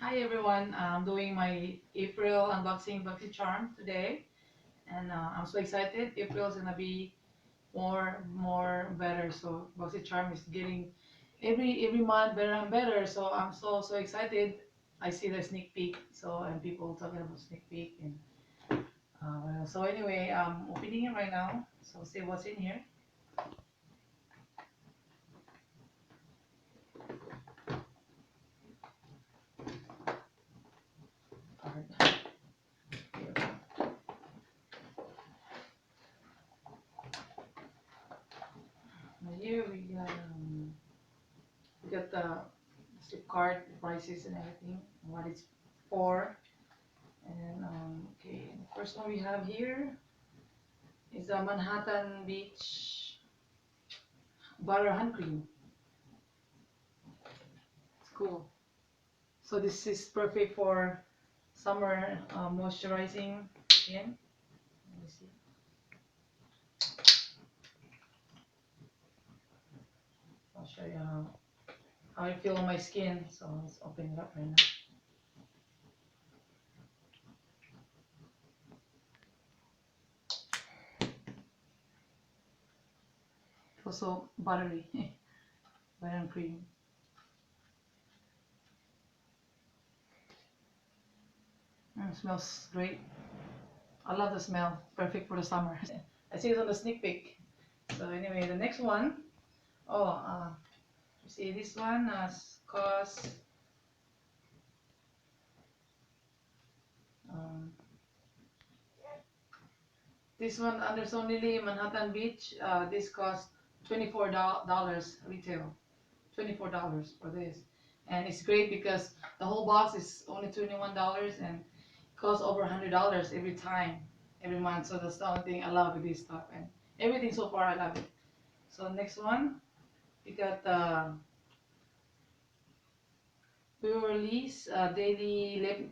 Hi everyone, I'm doing my April unboxing Boxycharm today, and I'm so excited. April is gonna be more better. So Boxycharm is getting every month better and better. So I'm so excited. I see the sneak peek. And people talking about sneak peek and so anyway, I'm opening it right now. So see what's in here. Here we got the card prices and everything, what it's for. And okay, the first one we have here is a Manhattan Beach butter hand cream. It's cool. So this is perfect for summer moisturizing skin. Let me see. I'll show you how I feel on my skin. So let's open it up right now. Feels so buttery, butter and cream. Smells great. I love the smell. Perfect for the summer. I see it on the sneak peek. So anyway, the next one. Oh, you see this one has cost um, this one under Lily Manhattan Beach. This cost $24 retail. $24 for this, and it's great because the whole box is only $21 and costs over $100 every time, every month. So that's the only thing I love with this stuff, and everything so far I love it. So next one, we got the Pure Release Daily Lip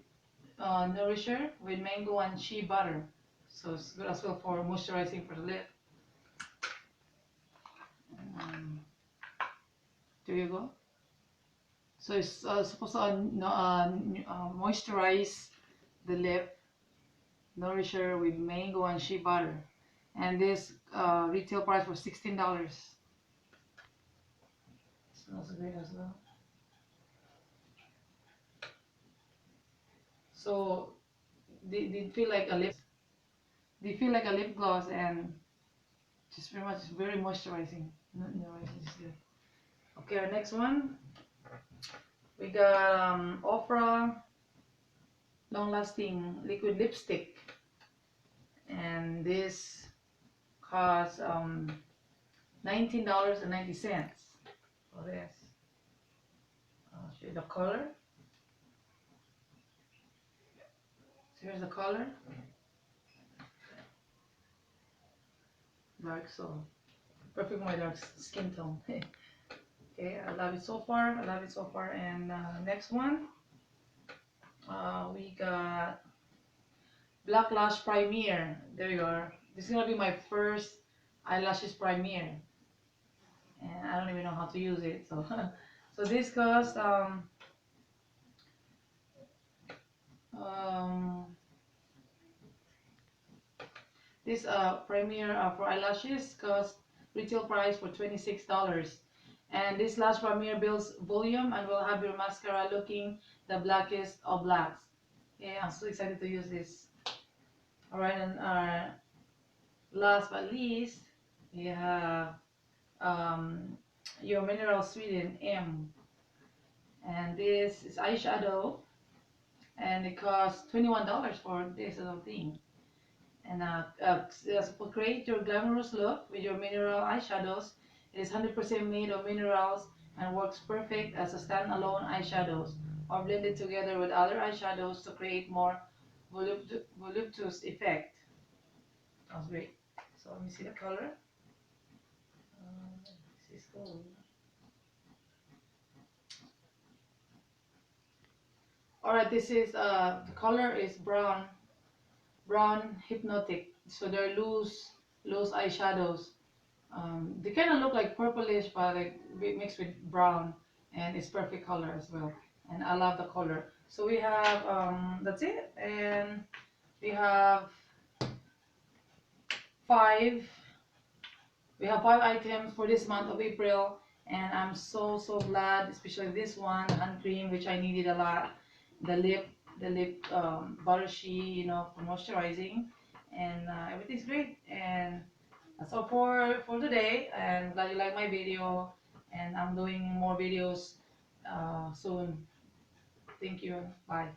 Nourisher with mango and shea butter. So it's good as well for moisturizing for the lip. Um, there you go. So it's supposed to moisturize the lip, nourisher with mango and shea butter. And this retail price for $16. Smells great as well. So they feel like a lip. They feel like a lip gloss and just very much very moisturizing. No, it's good. Okay, our next one we got Ofra long lasting liquid lipstick, and this costs $19.90 for this. I'll show you the color. So here's the color. Dark, so perfect for my dark skin tone. Okay, I love it so far. I love it so far. And next one, we got Black Lash Premier. There you are. This is gonna be my first eyelashes primer, and I don't even know how to use it. So, so this costs um this primer for eyelashes costs retail price for $26. And this lash primer builds volume and will have your mascara looking the blackest of blacks. Yeah, I'm so excited to use this. Alright, and last but least, we have um, your Mineral Sweden M. And this is eyeshadow, and it costs $21 for this little thing. And create your glamorous look with your mineral eyeshadows. It is 100% made of minerals and works perfect as a standalone eyeshadows or blended together with other eyeshadows to create more voluptuous effect. Sounds great. So let me see the color. This is gold. Alright, this is the color is brown hypnotic. So they're loose eyeshadows. They kind of look like purplish, but like mixed with brown, and it's perfect color as well. and I love the color. So we have that's it, and we have five we have 5 items for this month of April, and I'm so glad, especially this one, the hand cream, which I needed a lot, the lip butter sheet, you know, for moisturizing, and everything's great. And that's all for today, and glad you like my video, and I'm doing more videos soon. Thank you. Bye.